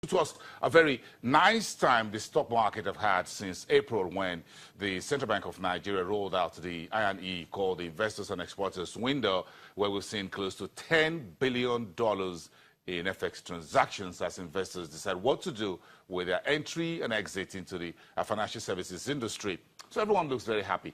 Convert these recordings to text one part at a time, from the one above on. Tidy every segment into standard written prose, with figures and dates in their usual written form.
It was a very nice time the stock market have had since April, when the Central Bank of Nigeria rolled out the I&E called the Investors and Exporters window, where we've seen close to $10 billion in FX transactions as investors decide what to do with their entry and exit into the financial services industry. So everyone looks very happy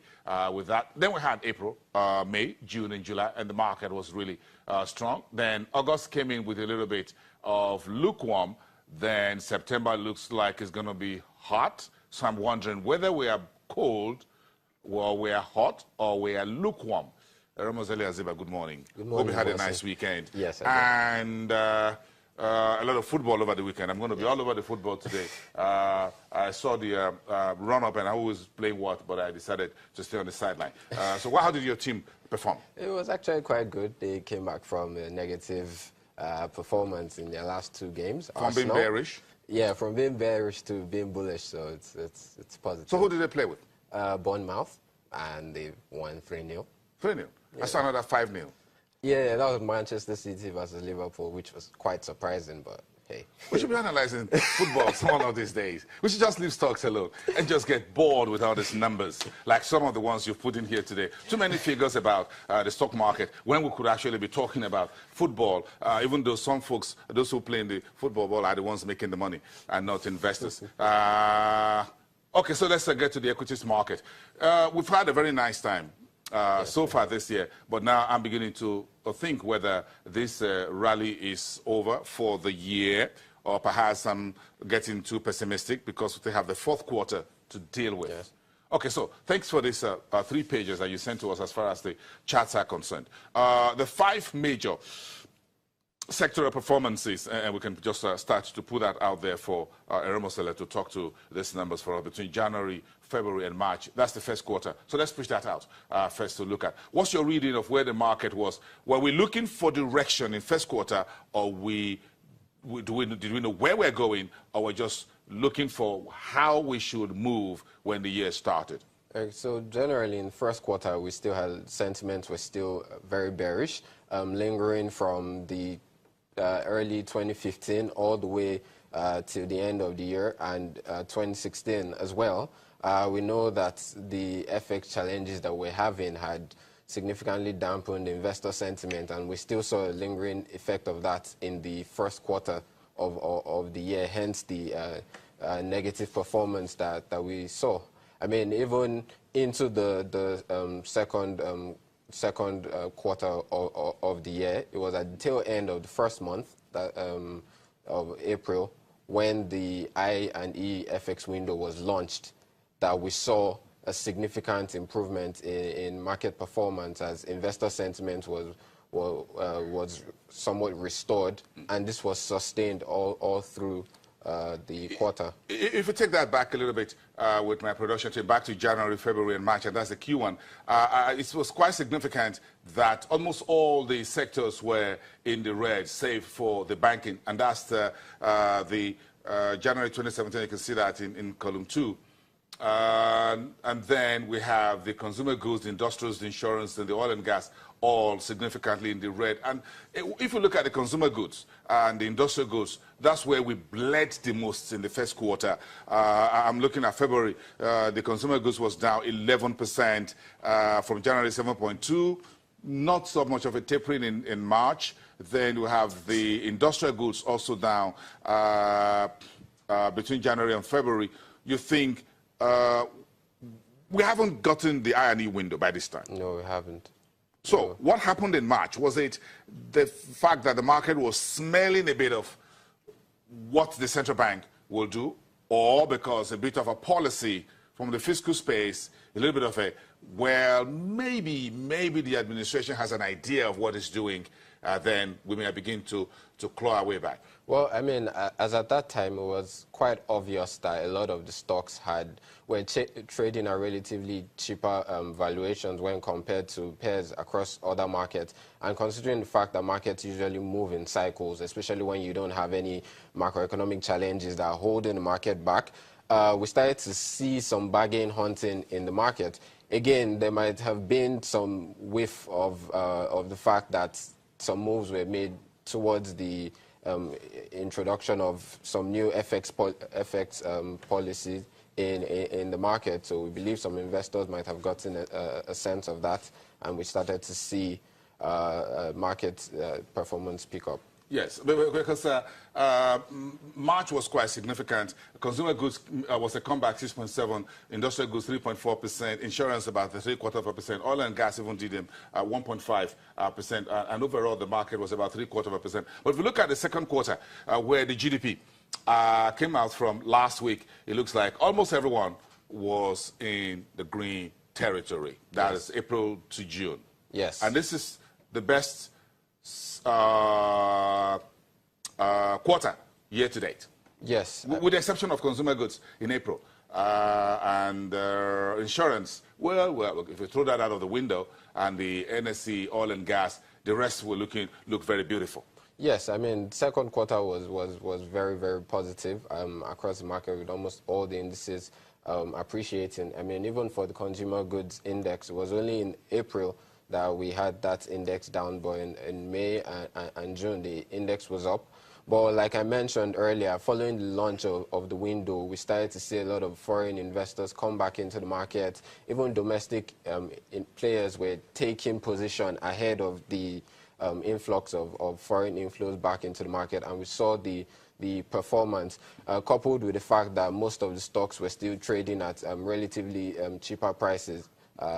with that. Then we had April, May, June, and July, and the market was really strong. Then August came in with a little bit of lukewarm. Then September looks like it's going to be hot. So I'm wondering whether we are cold, or we are hot, or we are lukewarm. Eronmosele Aziba, good morning. Good morning. Hope you had a nice weekend. Yes, I did. And a lot of football over the weekend. I'm going to be all over the football today. I saw the run-up, and I was playing what, but I decided to stay on the sideline. So how did your team perform? It was actually quite good. They came back from a negative performance in their last two games. From being bearish? Yeah, from being bearish to being bullish, so it's positive. So who did they play with? Bournemouth, and they won 3-0. 3-0? I saw another 5-0. Yeah, that was Manchester City versus Liverpool, which was quite surprising, but hey. We should be analyzing football some of these days. We should just leave stocks alone and just get bored with all these numbers, like some of the ones you've put in here today. Too many figures about the stock market when we could actually be talking about football, even though some folks, those who play in the football ball, are the ones making the money and not investors. Okay, so let's get to the equities market. We've had a very nice time so far this year, but now I'm beginning to think whether this rally is over for the year, or perhaps I'm getting too pessimistic because they have the fourth quarter to deal with. Yes. Okay, so thanks for these 3 pages that you sent to us as far as the charts are concerned. The 5 major sectoral performances, and we can just start to put that out there for Eronmosele to talk to these numbers for us between January, February, and March. That's the first quarter. So let's push that out first to look at. What's your reading of where the market was? Were we looking for direction in first quarter, or did we know where we're going, or we're just looking for how we should move when the year started? So generally in first quarter, we still had sentiments were still very bearish, lingering from the early 2015 all the way till the end of the year, and 2016 as well. We know that the FX challenges that we're having had significantly dampened investor sentiment, and we still saw a lingering effect of that in the first quarter of the year, hence the negative performance that we saw. I mean, even into the second quarter of the year, it was at the tail end of the first month of April, when the I&E FX window was launched, that we saw a significant improvement in market performance as investor sentiment was somewhat restored, and this was sustained all through the quarter. If we take that back a little bit with my production team, back to January, February, and March, and that's the Q1, it was quite significant that almost all the sectors were in the red, save for the banking, and that's the January 2017. You can see that in column 2. And then we have the consumer goods, the industrials, the insurance, and the oil and gas, all significantly in the red. And if you look at the consumer goods and the industrial goods, that's where we bled the most in the first quarter. I'm looking at February. The consumer goods was down 11% from January, 7.2. Not so much of a tapering in March. Then we have the industrial goods also down between January and February. You think we haven't gotten the I&E window by this time? No, we haven't. So what happened in March? Was it the fact that the market was smelling a bit of what the central bank will do, or because a bit of a policy from the fiscal space, a little bit of a, well, maybe the administration has an idea of what it's doing, then we may begin to claw our way back? Well, I mean, as at that time, it was quite obvious that a lot of the stocks were trading at relatively cheaper valuations when compared to peers across other markets. And considering the fact that markets usually move in cycles, especially when you don't have any macroeconomic challenges that are holding the market back, we started to see some bargain hunting in the market. Again, there might have been some whiff of the fact that some moves were made towards the introduction of some new FX policies in the market. So we believe some investors might have gotten a sense of that, and we started to see market performance pick up. Yes, because March was quite significant. Consumer goods was a comeback 6.7%, industrial goods 3.4%, insurance about 0.75%, oil and gas even did 1.5%, and overall the market was about 0.75%. But if you look at the second quarter, where the GDP came out from last week, it looks like almost everyone was in the green territory. That is April to June. Yes. And this is the best quarter year to date. Yes. With the exception of consumer goods in April. And insurance, well, if you throw that out of the window, and the NSE, oil and gas, the rest will look very beautiful. Yes, I mean, second quarter was very, very positive across the market, with almost all the indices appreciating. I mean, even for the consumer goods index, it was only in April that we had that index down, but in May and June, the index was up. But like I mentioned earlier, following the launch of the window, we started to see a lot of foreign investors come back into the market. Even domestic players were taking position ahead of the influx of foreign inflows back into the market, and we saw the performance, coupled with the fact that most of the stocks were still trading at relatively cheaper prices.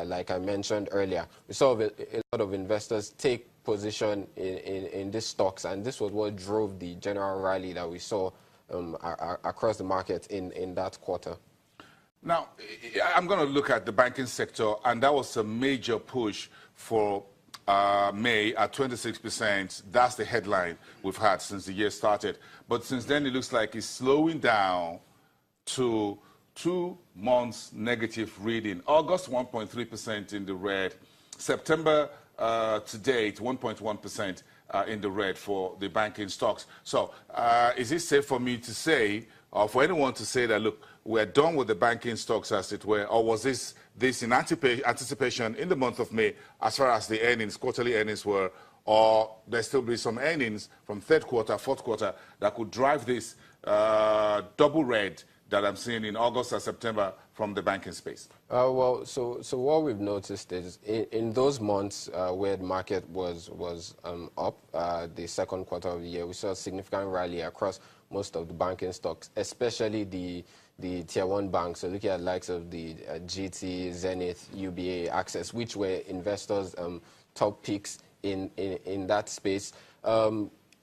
Like I mentioned earlier, we saw a lot of investors take position in these stocks, and this was what drove the general rally that we saw across the market in that quarter. Now, I'm going to look at the banking sector, and that was a major push for May at 26%. That's the headline we've had since the year started. But since then, it looks like it's slowing down to 2 months negative reading. August, 1.3% in the red. September to date, 1.1% in the red for the banking stocks. So is it safe for me to say, or for anyone to say that, look, we're done with the banking stocks, as it were, or was this in anticipation in the month of May as far as the earnings, quarterly earnings were, or there still be some earnings from third quarter, fourth quarter that could drive this double red that I'm seeing in August and September from the banking space? Well, so what we've noticed is in those months where the market was up, the second quarter of the year, we saw a significant rally across most of the banking stocks, especially the tier one banks. So looking at likes of the GT, Zenith, UBA, Access, which were investors' top picks in that space.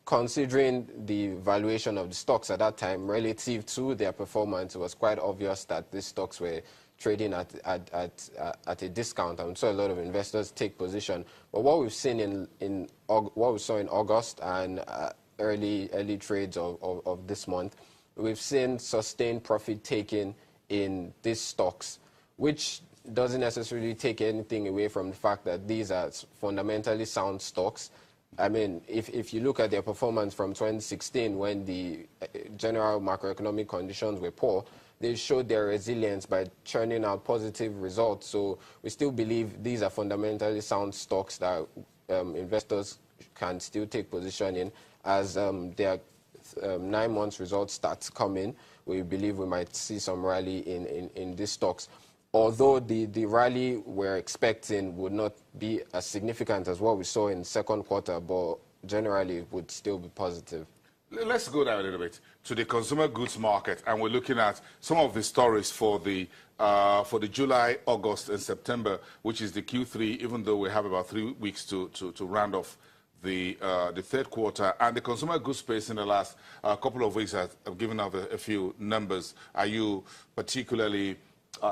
Considering the valuation of the stocks at that time relative to their performance, it was quite obvious that these stocks were trading at a discount, and so a lot of investors take position. But what we've seen what we saw in August and early trades of this month, we've seen sustained profit taking in these stocks, which doesn't necessarily take anything away from the fact that these are fundamentally sound stocks. I mean, if you look at their performance from 2016, when the general macroeconomic conditions were poor, they showed their resilience by churning out positive results. So we still believe these are fundamentally sound stocks that investors can still take position in. As their 9 months results start to come in, we believe we might see some rally in these stocks. Although the rally we're expecting would not be as significant as what we saw in the second quarter, but generally it would still be positive. Let's go down a little bit to the consumer goods market, and we're looking at some of the stories for the July, August, and September, which is the Q3, even though we have about 3 weeks to round off the third quarter. And the consumer goods space in the last couple of weeks have given out a few numbers. Are you particularly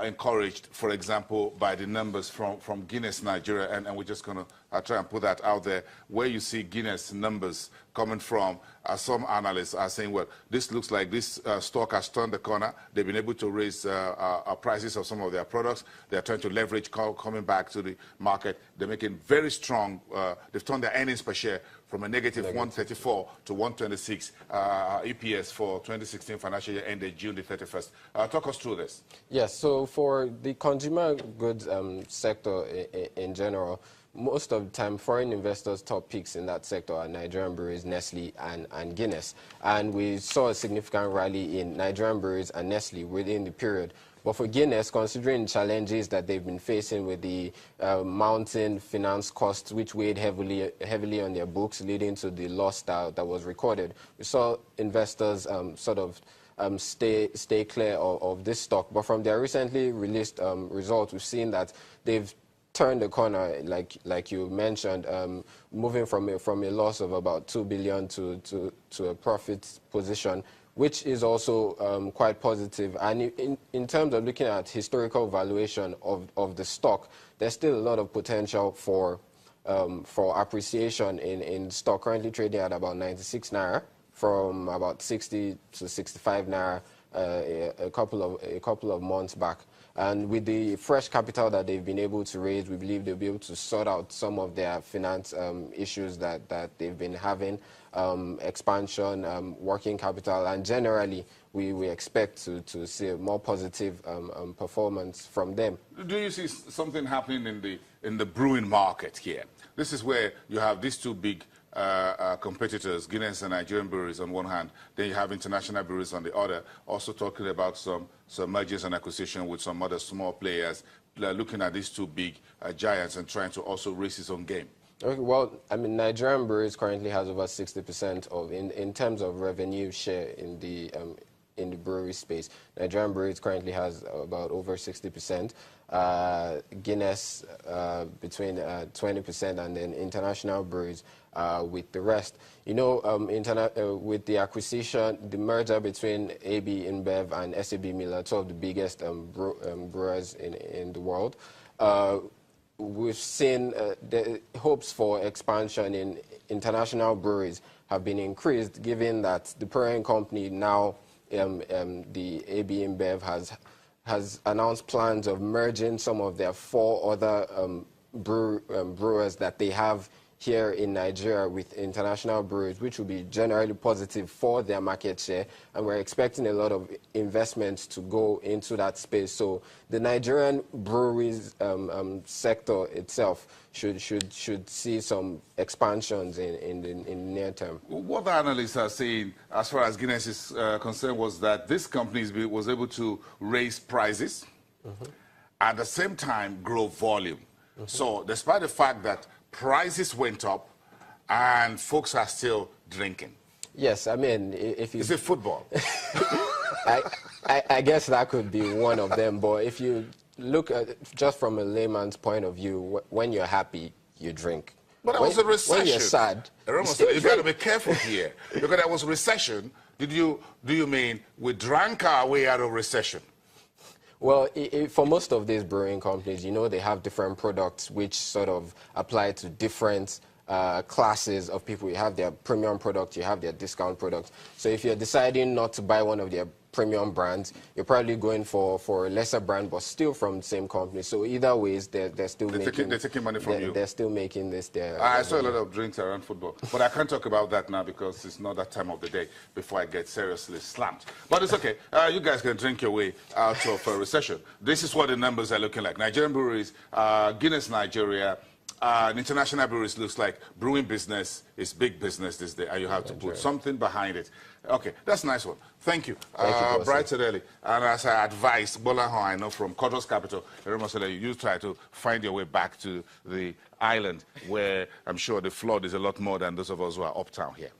encouraged, for example, by the numbers from Guinness Nigeria, and we're just going to try and put that out there, where you see Guinness numbers coming from? Some analysts are saying, well, this looks like this stock has turned the corner. They've been able to raise prices of some of their products. They're trying to leverage coming back to the market. They're making very strong, they've turned their earnings per share from a negative 134 to 126 EPS for 2016 financial year ended June the 31st. Talk us through this. Yes, so for the consumer goods sector in general, most of the time, foreign investors' top picks in that sector are Nigerian breweries, Nestle, and Guinness. And we saw a significant rally in Nigerian breweries and Nestle within the period. But for Guinness, considering challenges that they've been facing with the mounting finance costs, which weighed heavily on their books, leading to the loss that was recorded, we saw investors sort of stay clear of this stock. But from their recently released results, we've seen that they've turned the corner, like you mentioned, moving from a loss of about 2 billion to a profit position, which is also quite positive. And in terms of looking at historical valuation of the stock, there's still a lot of potential for appreciation in stock, currently trading at about 96 naira, from about 60 to 65 naira a couple of months back. And with the fresh capital that they've been able to raise, we believe they'll be able to sort out some of their finance issues that they've been having, expansion, working capital, and generally we expect to see a more positive performance from them. Do you see something happening in the brewing market here? This is where you have these two big competitors, Guinness and Nigerian breweries on one hand, then you have international breweries on the other, also talking about some mergers and acquisition with some other small players, looking at these two big giants and trying to also raise his own game. Okay, well, I mean, Nigerian breweries currently has over 60% of, in terms of revenue share in the brewery space. Nigerian breweries currently has about over 60%. Guinness between 20%, and then international breweries with the rest. You know, with the acquisition, the merger between AB InBev and SAB Miller, two of the biggest brewers in the world, we've seen the hopes for expansion in international breweries have been increased, given that the parent company now, the AB InBev, has announced plans of merging some of their 4 other brewers that they have here in Nigeria with international breweries, which will be generally positive for their market share. And we're expecting a lot of investments to go into that space. So the Nigerian breweries sector itself should see some expansions in the near term. What the analysts are saying, as far as Guinness is concerned, was that this company was able to raise prices, at the same time grow volume. So despite the fact that prices went up and folks are still drinking. Yes, I mean, if you... Is it football? I guess that could be one of them, but if you look at just from a layman's point of view, when you're happy, you drink. But there was a recession. When you're sad, you got to be careful here, because there was a recession. Do you mean we drank our way out of recession? Well, for most of these brewing companies, you know, they have different products which sort of apply to different classes of people. You have their premium product, you have their discount product. So if you're deciding not to buy one of their premium brands, you're probably going for a lesser brand, but still from the same company. So either ways, they're taking money from you. They're still making this. I saw a lot of drinks around football, but I can't talk about that now because it's not that time of the day before I get seriously slammed. But it's okay. You guys can drink your way out of a recession. This is what the numbers are looking like. Nigerian breweries, Guinness Nigeria, international breweries looks like brewing business is big business this day, and you have to put something behind it. Okay, that's a nice one. Thank you. Bright and early. And as I advised, Bola, I know from Kodros Capital, Eronmosele, you try to find your way back to the island where I'm sure the flood is a lot more than those of us who are uptown here.